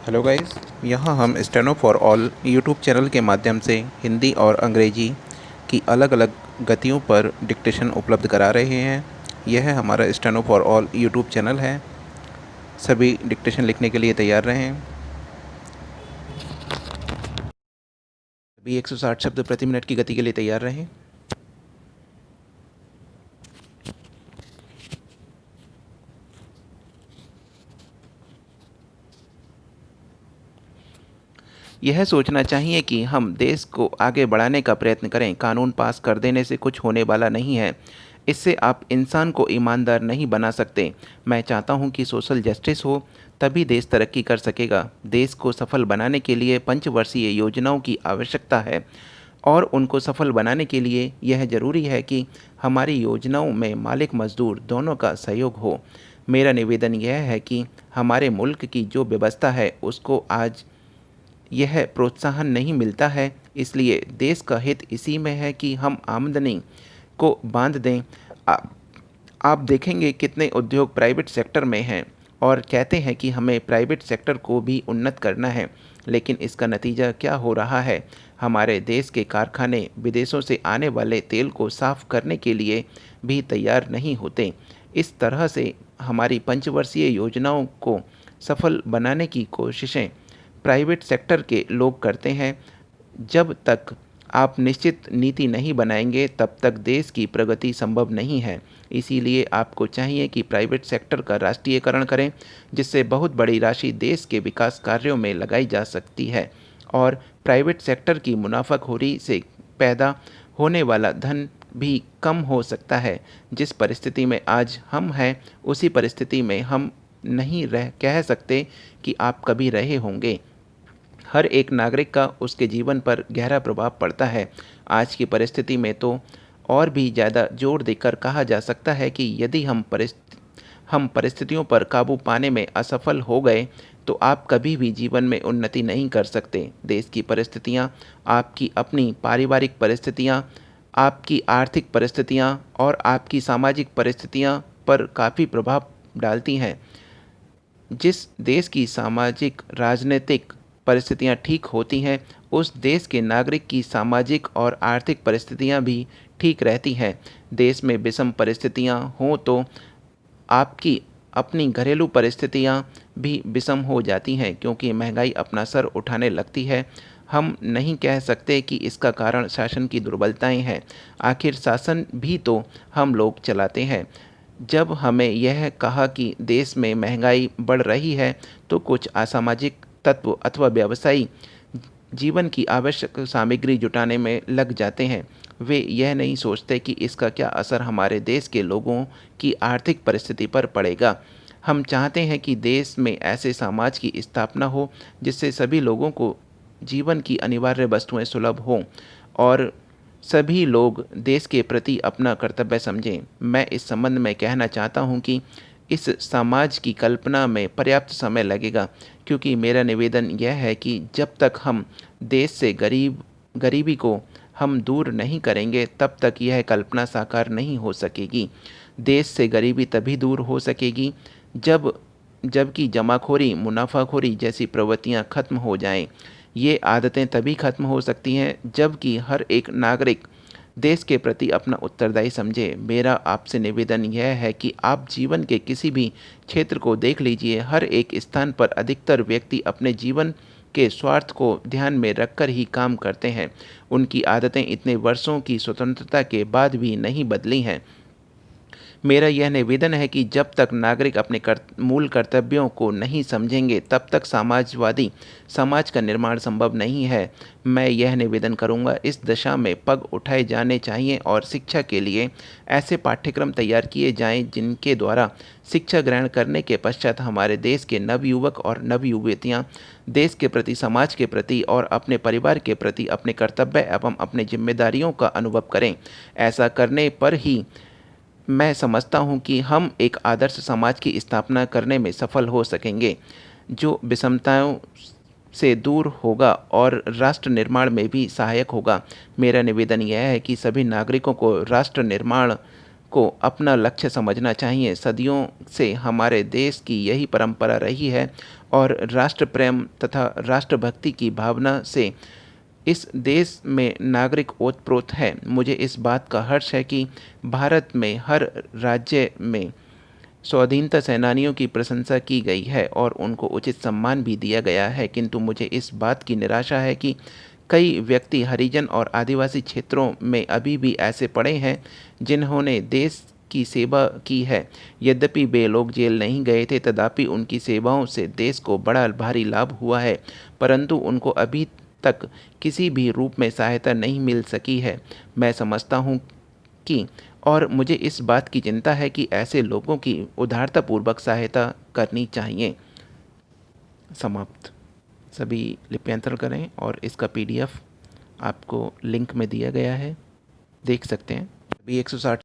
Hello guys. यहाँ हम steno for all YouTube channel के माध्यम से हिंदी और अंग्रेजी की अलग अलग गतियों पर डिक्टेशन उपलब्ध करा रहे हैं। यह हमारा steno for all YouTube channel है। सभी डिक्टेशन लिखने के लिए तैयार रहें। सभी 160 शब्द प्रति मिनट की गति के लिए तैयार रहें। यह सोचना चाहिए कि हम देश को आगे बढ़ाने का प्रयत्न करें। कानून पास कर देने से कुछ होने वाला नहीं है। इससे आप इंसान को ईमानदार नहीं बना सकते। मैं चाहता हूं कि सोशल जस्टिस हो, तभी देश तरक्की कर सकेगा। देश को सफल बनाने के लिए पंचवर्षीय योजनाओं की आवश्यकता है और उनको सफल बनाने के लिए यह ज़रूरी है कि हमारी योजनाओं में मालिक मजदूर दोनों का सहयोग हो। मेरा निवेदन यह है कि हमारे मुल्क की जो व्यवस्था है उसको आज यह प्रोत्साहन नहीं मिलता है। इसलिए देश का हित इसी में है कि हम आमदनी को बांध दें। आ, आप देखेंगे कितने उद्योग प्राइवेट सेक्टर में हैं और कहते हैं कि हमें प्राइवेट सेक्टर को भी उन्नत करना है, लेकिन इसका नतीजा क्या हो रहा है? हमारे देश के कारखाने विदेशों से आने वाले तेल को साफ करने के लिए भी तैयार नहीं होते। इस तरह से हमारी पंचवर्षीय योजनाओं को सफल बनाने की कोशिशें प्राइवेट सेक्टर के लोग करते हैं। जब तक आप निश्चित नीति नहीं बनाएंगे तब तक देश की प्रगति संभव नहीं है। इसीलिए आपको चाहिए कि प्राइवेट सेक्टर का राष्ट्रीयकरण करें, जिससे बहुत बड़ी राशि देश के विकास कार्यों में लगाई जा सकती है और प्राइवेट सेक्टर की मुनाफाखोरी से पैदा होने वाला धन भी कम हो सकता है। जिस परिस्थिति में आज हम हैं उसी परिस्थिति में हम नहीं रह कह सकते कि आप कभी रहे होंगे। हर एक नागरिक का उसके जीवन पर गहरा प्रभाव पड़ता है। आज की परिस्थिति में तो और भी ज़्यादा जोर देकर कहा जा सकता है कि यदि हम परिस्थितियों पर काबू पाने में असफल हो गए तो आप कभी भी जीवन में उन्नति नहीं कर सकते। देश की परिस्थितियाँ, आपकी अपनी पारिवारिक परिस्थितियाँ, आपकी आर्थिक परिस्थितियाँ और आपकी सामाजिक परिस्थितियाँ पर काफ़ी प्रभाव डालती हैं। जिस देश की सामाजिक राजनीतिक परिस्थितियां ठीक होती हैं, उस देश के नागरिक की सामाजिक और आर्थिक परिस्थितियां भी ठीक रहती हैं। देश में विषम परिस्थितियां हों तो आपकी अपनी घरेलू परिस्थितियां भी विषम हो जाती हैं, क्योंकि महंगाई अपना सर उठाने लगती है। हम नहीं कह सकते कि इसका कारण शासन की दुर्बलताएं हैं। आखिर शासन भी तो हम लोग चलाते हैं। जब हमें यह कहा कि देश में महंगाई बढ़ रही है तो कुछ असामाजिक तत्व अथवा व्यवसायी जीवन की आवश्यक सामग्री जुटाने में लग जाते हैं। वे यह नहीं सोचते कि इसका क्या असर हमारे देश के लोगों की आर्थिक परिस्थिति पर पड़ेगा। हम चाहते हैं कि देश में ऐसे समाज की स्थापना हो जिससे सभी लोगों को जीवन की अनिवार्य वस्तुएं सुलभ हों और सभी लोग देश के प्रति अपना कर्तव्य समझें। मैं इस संबंध में कहना चाहता हूं कि इस समाज की कल्पना में पर्याप्त समय लगेगा, क्योंकि मेरा निवेदन यह है कि जब तक हम देश से गरीबी को हम दूर नहीं करेंगे तब तक यह कल्पना साकार नहीं हो सकेगी। देश से गरीबी तभी दूर हो सकेगी जबकि जमाखोरी, मुनाफाखोरी जैसी प्रवृत्तियां खत्म हो जाएं। ये आदतें तभी खत्म हो सकती हैं जबकि हर एक नागरिक देश के प्रति अपना उत्तरदायी समझे। मेरा आपसे निवेदन यह है कि आप जीवन के किसी भी क्षेत्र को देख लीजिए, हर एक स्थान पर अधिकतर व्यक्ति अपने जीवन के स्वार्थ को ध्यान में रखकर ही काम करते हैं। उनकी आदतें इतने वर्षों की स्वतंत्रता के बाद भी नहीं बदली हैं। मेरा यह निवेदन है कि जब तक नागरिक अपने मूल कर्तव्यों को नहीं समझेंगे तब तक समाजवादी समाज का निर्माण संभव नहीं है। मैं यह निवेदन करूंगा, इस दिशा में पग उठाए जाने चाहिए और शिक्षा के लिए ऐसे पाठ्यक्रम तैयार किए जाएं जिनके द्वारा शिक्षा ग्रहण करने के पश्चात हमारे देश के नवयुवक और नवयुवतियाँ देश के प्रति, समाज के प्रति और अपने परिवार के प्रति अपने कर्तव्य एवं अपनी जिम्मेदारियों का अनुभव करें। ऐसा करने पर ही मैं समझता हूँ कि हम एक आदर्श समाज की स्थापना करने में सफल हो सकेंगे, जो विषमताओं से दूर होगा और राष्ट्र निर्माण में भी सहायक होगा। मेरा निवेदन यह है कि सभी नागरिकों को राष्ट्र निर्माण को अपना लक्ष्य समझना चाहिए। सदियों से हमारे देश की यही परंपरा रही है और राष्ट्र प्रेम तथा राष्ट्रभक्ति की भावना से इस देश में नागरिक ओतप्रोत है। मुझे इस बात का हर्ष है कि भारत में हर राज्य में स्वाधीनता सेनानियों की प्रशंसा की गई है और उनको उचित सम्मान भी दिया गया है, किंतु मुझे इस बात की निराशा है कि कई व्यक्ति हरिजन और आदिवासी क्षेत्रों में अभी भी ऐसे पड़े हैं जिन्होंने देश की सेवा की है। यद्यपि वे लोग जेल नहीं गए थे, तथापि उनकी सेवाओं से देश को बड़ा भारी लाभ हुआ है, परंतु उनको अभी तक किसी भी रूप में सहायता नहीं मिल सकी है। मैं समझता हूँ कि और मुझे इस बात की चिंता है कि ऐसे लोगों की उदारतापूर्वक सहायता करनी चाहिए। समाप्त। सभी लिप्यंतरण करें और इसका PDF आपको लिंक में दिया गया है, देख सकते हैं। अभी 160